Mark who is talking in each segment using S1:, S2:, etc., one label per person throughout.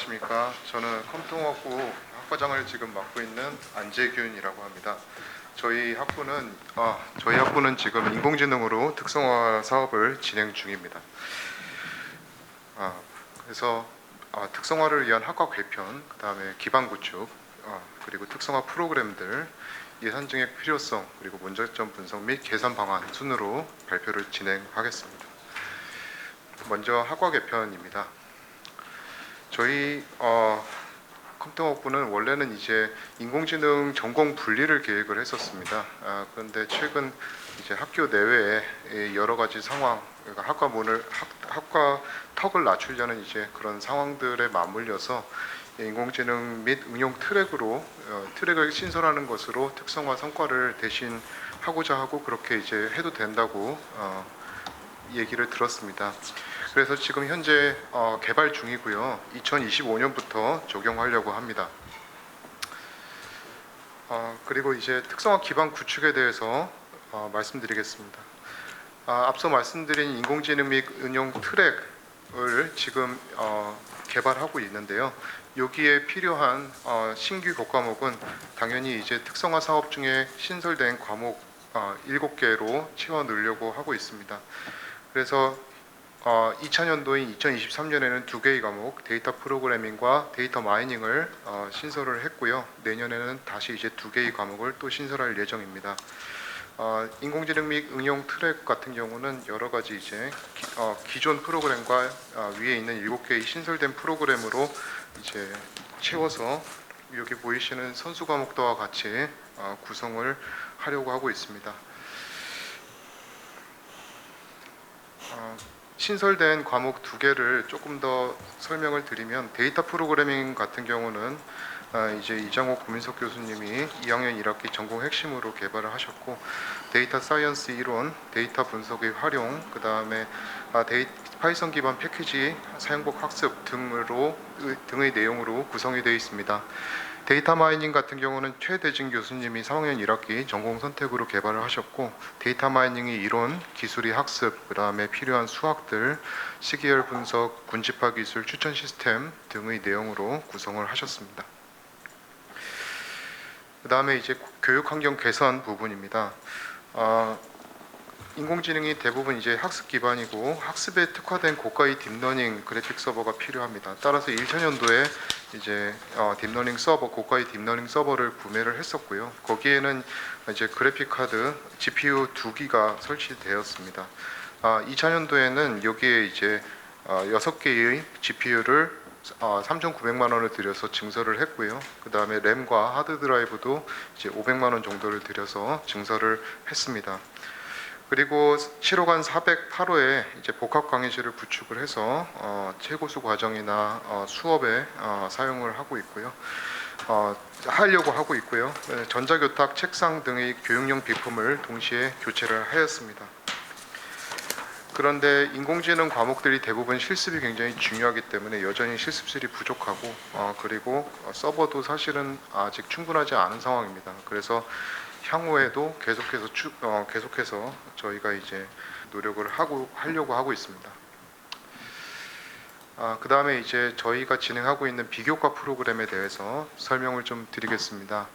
S1: 안녕하십니까. 저는 컴퓨터공학부 학과장을 지금 맡고 있는 안재균이라고 합니다. 저희 학부는 지금 인공지능으로 특성화 사업을 진행 중입니다. 그래서 특성화를 위한 학과 개편, 그다음에 기반 구축, 그리고 특성화 프로그램들, 예산 증액 필요성, 그리고 문제점 분석 및 개선 방안 순으로 발표를 진행하겠습니다. 먼저 학과 개편입니다. 저희 컴퓨터학부는 원래는 이제 인공지능 전공 분리를 계획을 했었습니다. 그런데 최근 이제 학교 내외에 여러 가지 상황, 그러니까 학과 턱을 낮추려는 이제 그런 상황들에 맞물려서 인공지능 및 응용 트랙을 신설하는 것으로 특성화 성과를 대신 하고자 하고 그렇게 이제 해도 된다고 얘기를 들었습니다. 그래서 지금 현재 개발 중이고요. 2025년부터 적용하려고 합니다. 그리고 이제 특성화 기반 구축에 대해서 말씀드리겠습니다. 앞서 말씀드린 인공지능 및 응용 트랙을 지금 개발하고 있는데요. 여기에 필요한 신규 교과목은 당연히 이제 특성화 사업 중에 신설된 과목 7개로 채워 넣으려고 하고 있습니다. 그래서 2000년도인 2023년에는 2개의 과목 데이터 프로그래밍과 데이터 마이닝을 신설을 했고요. 내년에는 다시 이제 2개의 과목을 또 신설할 예정입니다. 인공지능 및 응용 트랙 같은 경우는 여러 가지 이제 기존 프로그램과 위에 있는 7개의 신설된 프로그램으로 이제 채워서 여기 보이시는 선수 과목도와 같이 구성을 하려고 하고 있습니다. 신설된 과목 2개를 조금 더 설명을 드리면 데이터 프로그래밍 같은 경우는 이제 이장옥 고민석 교수님이 2학년 1학기 전공 핵심으로 개발을 하셨고 데이터 사이언스 이론, 데이터 분석의 활용, 그 다음에 파이썬 기반 패키지 사용법 학습 등의 내용으로 구성이 되어 있습니다. 데이터 마이닝 같은 경우는 최대진 교수님이 3학년 1학기 전공 선택으로 개발을 하셨고 데이터 마이닝의 이론, 기술의 학습, 그 다음에 필요한 수학들, 시계열 분석, 군집화 기술, 추천 시스템 등의 내용으로 구성을 하셨습니다. 그 다음에 이제 교육 환경 개선 부분입니다. 인공지능이 대부분 이제 학습 기반이고 학습에 특화된 고가의 딥러닝 그래픽 서버가 필요합니다. 따라서 1차년도에 이제 딥러닝 서버, 고가의 딥러닝 서버를 구매를 했었고요. 거기에는 이제 그래픽 카드 GPU 2기가 설치되었습니다. 2차년도에는 여기에 이제 6개의 GPU를 3,900만 원을 들여서 증설을 했고요. 그 다음에 램과 하드 드라이브도 이제 500만 원 정도를 들여서 증설을 했습니다. 그리고 7호관 408호에 이제 복합 강의실을 구축을 해서 최고수 과정이나 수업에 사용을 하고 있고요. 하려고 하고 있고요. 전자교탁, 책상 등의 교육용 비품을 동시에 교체를 하였습니다. 그런데 인공지능 과목들이 대부분 실습이 굉장히 중요하기 때문에 여전히 실습실이 부족하고 그리고 서버도 사실은 아직 충분하지 않은 상황입니다. 그래서 향후에도 계속해서 저희가 이제 노력을 하려고 하고 있습니다. 그 다음에 이제 저희가 진행하고 있는 비교과 프로그램에 대해서 설명을 좀 드리겠습니다.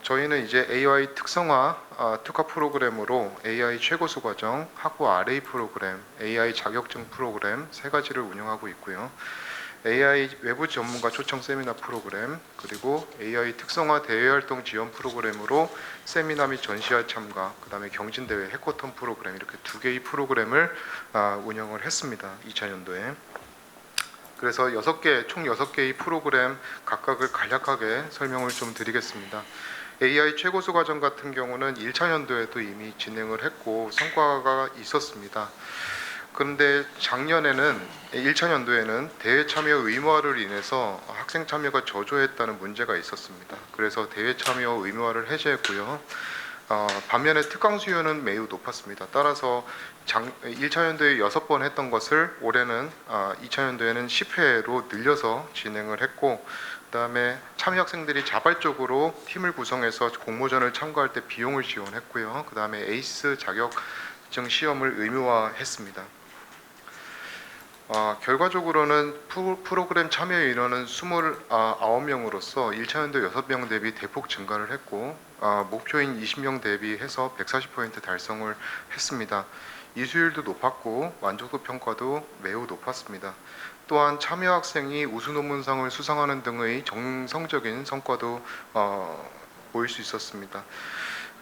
S1: 저희는 이제 AI 특성화 특화 프로그램으로 AI 최고수 과정, 학부 RA 프로그램, AI 자격증 프로그램 3가지를 운영하고 있고요. AI 외부 전문가 초청 세미나 프로그램, 그리고 AI 특성화 대외활동 지원 프로그램으로 세미나 및 전시회 참가, 그 다음에 경진대회 해커톤 프로그램 이렇게 2개의 프로그램을 운영을 했습니다. 2차년도에. 그래서 총 6개의 프로그램 각각을 간략하게 설명을 좀 드리겠습니다. AI 최고수 과정 같은 경우는 1차년도에도 이미 진행을 했고 성과가 있었습니다. 그런데 작년에는 1차년도에는 대회 참여 의무화를 인해서 학생 참여가 저조했다는 문제가 있었습니다. 그래서 대회 참여 의무화를 해제했고요. 반면에 특강 수요는 매우 높았습니다. 따라서 1차년도에 6번 했던 것을 올해는 2차년도에는 10회로 늘려서 진행을 했고 그 다음에 참여 학생들이 자발적으로 팀을 구성해서 공모전을 참가할 때 비용을 지원했고요. 그 다음에 에이스 자격증 시험을 의무화했습니다. 결과적으로는 프로그램 참여 인원은 29명으로서 1차 연도 6명 대비 대폭 증가를 했고 목표인 20명 대비해서 140% 달성을 했습니다. 이수율도 높았고 만족도 평가도 매우 높았습니다. 또한 참여 학생이 우수 논문상을 수상하는 등의 정성적인 성과도 보일 수 있었습니다.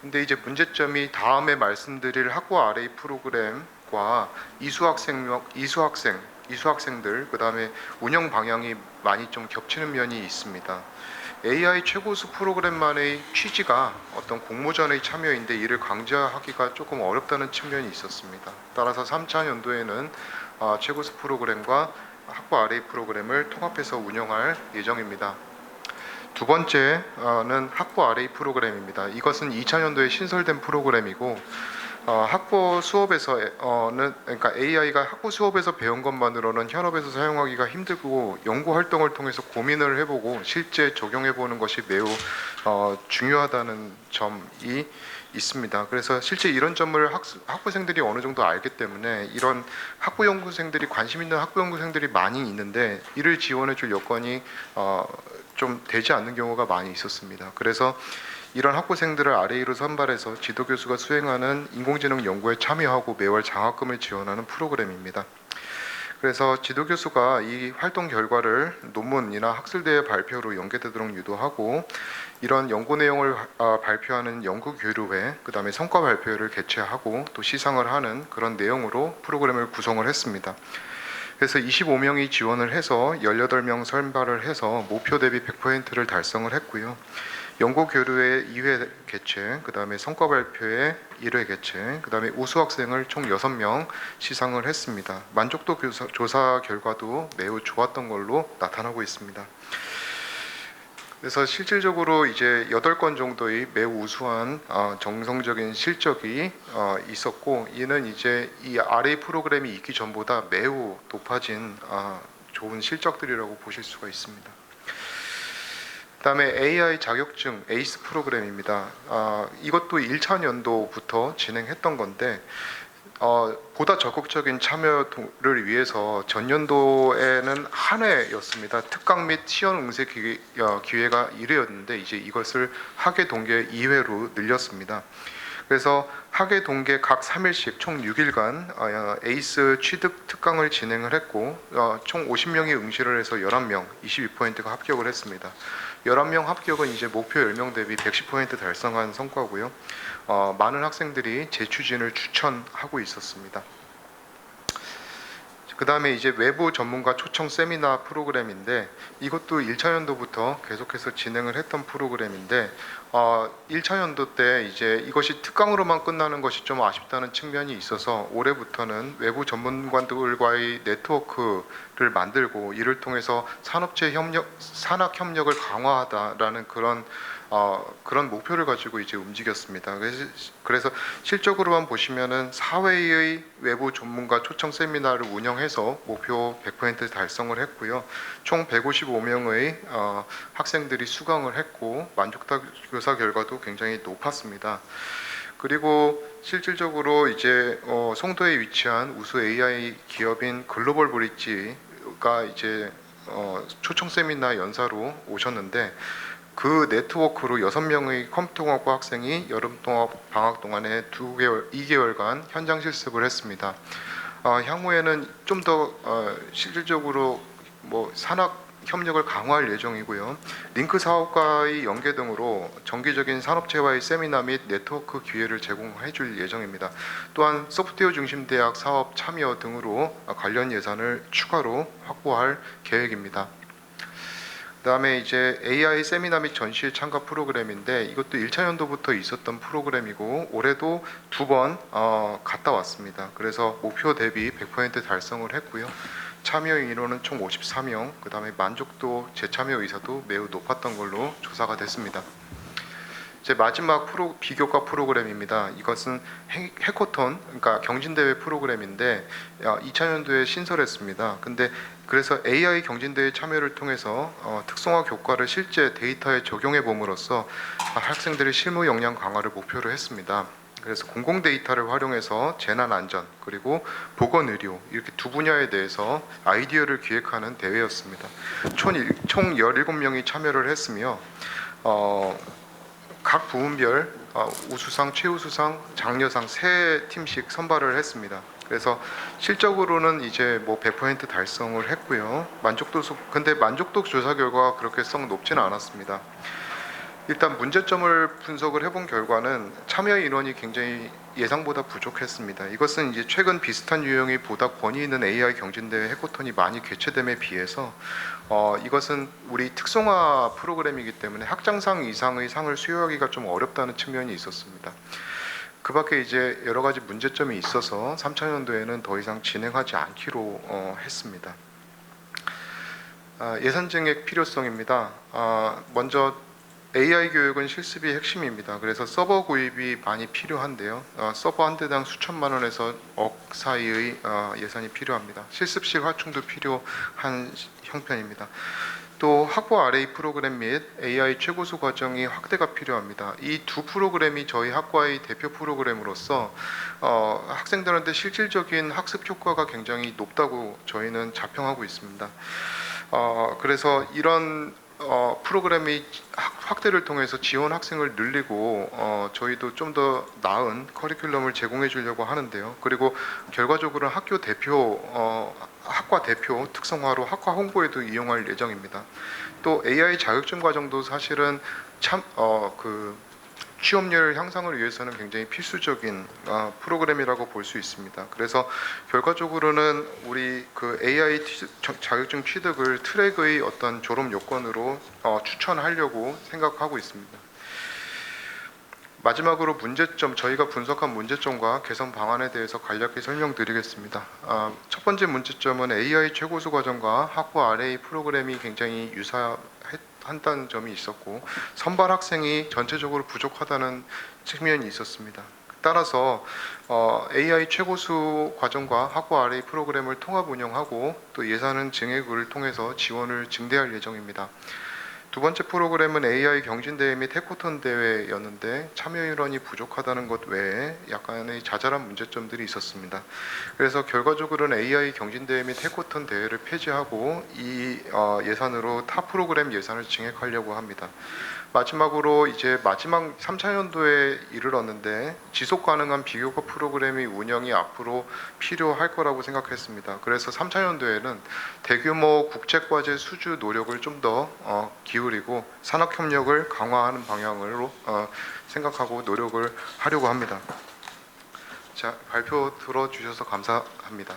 S1: 근데 이제 문제점이 다음에 말씀드릴 학부 RA 프로그램과 이수학생들 그다음에 운영 방향이 많이 좀 겹치는 면이 있습니다. AI 최고수 프로그램만의 취지가 어떤 공모전의 참여인데 이를 강제하기가 조금 어렵다는 측면이 있었습니다. 따라서 3차 연도에는 최고수 프로그램과 학부 RA 프로그램을 통합해서 운영할 예정입니다. 두 번째는 학부 RA 프로그램입니다. 이것은 2차 연도에 신설된 프로그램이고 학부 수업에서는 그러니까 AI가 학부 수업에서 배운 것만으로는 현업에서 사용하기가 힘들고 연구 활동을 통해서 고민을 해보고 실제 적용해보는 것이 매우 중요하다는 점이 있습니다. 그래서 실제 이런 점을 학부생들이 어느 정도 알기 때문에 이런 학부 연구생들이 관심 있는 학부 연구생들이 많이 있는데 이를 지원해줄 여건이 좀 되지 않는 경우가 많이 있었습니다. 그래서 이런 학부생들을 RA로 선발해서 지도교수가 수행하는 인공지능 연구에 참여하고 매월 장학금을 지원하는 프로그램입니다. 그래서 지도교수가 이 활동 결과를 논문이나 학술대회 발표로 연계되도록 유도하고 이런 연구 내용을 발표하는 연구교류회, 그 다음에 성과 발표회를 개최하고 또 시상을 하는 그런 내용으로 프로그램을 구성을 했습니다. 그래서 25명이 지원을 해서 18명 선발을 해서 목표 대비 100%를 달성을 했고요. 연구교류회 2회 개최, 그 다음에 성과 발표회 1회 개최, 그 다음에 우수 학생을 총 6명 시상을 했습니다. 만족도 조사 결과도 매우 좋았던 걸로 나타나고 있습니다. 그래서 실질적으로 이제 8건 정도의 매우 우수한 정성적인 실적이 있었고 이는 이제 이 RA 프로그램이 있기 전보다 매우 높아진 좋은 실적들이라고 보실 수가 있습니다. 그다음에 AI 자격증 에이스 프로그램입니다. 이것도 1차 연도부터 진행했던 건데 보다 적극적인 참여를 위해서 전년도에는 한 회였습니다. 특강 및 시연 응시 기회가 1회였는데 이제 이것을 학예 동계 2회로 늘렸습니다. 그래서 학예 동계 각 3일씩 총 6일간 에이스 취득 특강을 진행을 했고 총 50명이 응시를 해서 11명, 22%가 합격을 했습니다. 11명 합격은 이제 목표 10명 대비 110% 달성한 성과고요. 많은 학생들이 재추진을 추천하고 있었습니다. 그 다음에 이제 외부 전문가 초청 세미나 프로그램인데 이것도 1차 연도부터 계속해서 진행을 했던 프로그램인데 1차 연도 때 이제 이것이 특강으로만 끝나는 것이 좀 아쉽다는 측면이 있어서 올해부터는 외부 전문가들과의 네트워크를 만들고 이를 통해서 산학 협력을 강화하다라는 그런 목표를 가지고 이제 움직였습니다. 그래서 실적으로만 보시면은 4회의 외부 전문가 초청 세미나를 운영해서 목표 100% 달성을 했고요. 총 155명의 학생들이 수강을 했고 만족도 교사 결과도 굉장히 높았습니다. 그리고 실질적으로 이제 송도에 위치한 우수 AI 기업인 글로벌 브릿지가 이제 초청 세미나 연사로 오셨는데 그 네트워크로 6명의 컴퓨터공학과 학생이 여름 방학 동안에 2개월간 현장 실습을 했습니다. 향후에는 좀 더 실질적으로 산학 협력을 강화할 예정이고요. 링크 사업과의 연계 등으로 정기적인 산업체와의 세미나 및 네트워크 기회를 제공해 줄 예정입니다. 또한 소프트웨어 중심 대학 사업 참여 등으로 관련 예산을 추가로 확보할 계획입니다. 그다음에 이제 AI 세미나 및 전시회 참가 프로그램인데 이것도 1차 연도부터 있었던 프로그램이고 올해도 2번 갔다 왔습니다. 그래서 목표 대비 100% 달성을 했고요. 참여 인원은 총 54명, 그다음에 만족도 재참여 의사도 매우 높았던 걸로 조사가 됐습니다. 이제 마지막 비교과 프로그램입니다. 이것은 해커톤, 그러니까 경진대회 프로그램인데 2차 연도에 신설했습니다. 근데 그래서 AI 경진대회 참여를 통해서 특성화 교과를 실제 데이터에 적용해 봄으로써 학생들의 실무 역량 강화를 목표로 했습니다. 그래서 공공 데이터를 활용해서 재난 안전 그리고 보건 의료 이렇게 두 분야에 대해서 아이디어를 기획하는 대회였습니다. 총 17명이 참여를 했으며 각 부문별 우수상, 최우수상, 장려상 세 팀씩 선발을 했습니다. 그래서 실적으로는 이제 뭐 100% 달성을 했고요. 근데 만족도 조사 결과가 그렇게 썩 높지는 않았습니다. 일단 문제점을 분석을 해본 결과는 참여 인원이 굉장히 예상보다 부족했습니다. 이것은 이제 최근 비슷한 유형의 보다 권위 있는 AI 경진대회 해코톤이 많이 개최됨에 비해서 이것은 우리 특성화 프로그램이기 때문에 학장상 이상의 상을 수여하기가 좀 어렵다는 측면이 있었습니다. 그 밖에 이제 여러 가지 문제점이 있어서 3차년도에는 더 이상 진행하지 않기로 했습니다. 예산 증액 필요성입니다. 먼저 AI 교육은 실습이 핵심입니다. 그래서 서버 구입이 많이 필요한데요. 서버 한 대당 수천만 원에서 억 사이의 예산이 필요합니다. 실습실 확충도 필요한 형편입니다. 또 학부 RA 프로그램 및 AI 최고수 과정이 확대가 필요합니다. 이 두 프로그램이 저희 학과의 대표 프로그램으로서 학생들한테 실질적인 학습 효과가 굉장히 높다고 저희는 자평하고 있습니다. 그래서 이런 프로그램의 확대를 통해서 지원 학생을 늘리고 저희도 좀 더 나은 커리큘럼을 제공해 주려고 하는데요. 그리고 결과적으로 학과 대표 특성화로 학과 홍보에도 이용할 예정입니다. 또 AI 자격증 과정도 사실은 취업률 향상을 위해서는 굉장히 필수적인 프로그램이라고 볼 수 있습니다. 그래서 결과적으로는 우리 그 AI 자격증 취득을 트랙의 어떤 졸업 요건으로 추천하려고 생각하고 있습니다. 마지막으로 문제점, 저희가 분석한 문제점과 개선 방안에 대해서 간략히 설명드리겠습니다. 첫 번째 문제점은 AI 최고수 과정과 학부 RA 프로그램이 굉장히 유사한다는 점이 있었고 선발 학생이 전체적으로 부족하다는 측면이 있었습니다. 따라서 AI 최고수 과정과 학부 RA 프로그램을 통합 운영하고 또 예산은 증액을 통해서 지원을 증대할 예정입니다. 두 번째 프로그램은 AI 경진대회 및 해코톤 대회였는데 참여 인원이 부족하다는 것 외에 약간의 자잘한 문제점들이 있었습니다. 그래서 결과적으로는 AI 경진대회 및 해코톤 대회를 폐지하고 이 예산으로 타 프로그램 예산을 증액하려고 합니다. 마지막으로 이제 마지막 3차년도에 이르렀는데 지속 가능한 비교과 프로그램의 운영이 앞으로 필요할 거라고 생각했습니다. 그래서 3차년도에는 대규모 국제과제 수주 노력을 좀 더 기울이고 산학협력을 강화하는 방향으로 생각하고 노력을 하려고 합니다. 자, 발표 들어주셔서 감사합니다.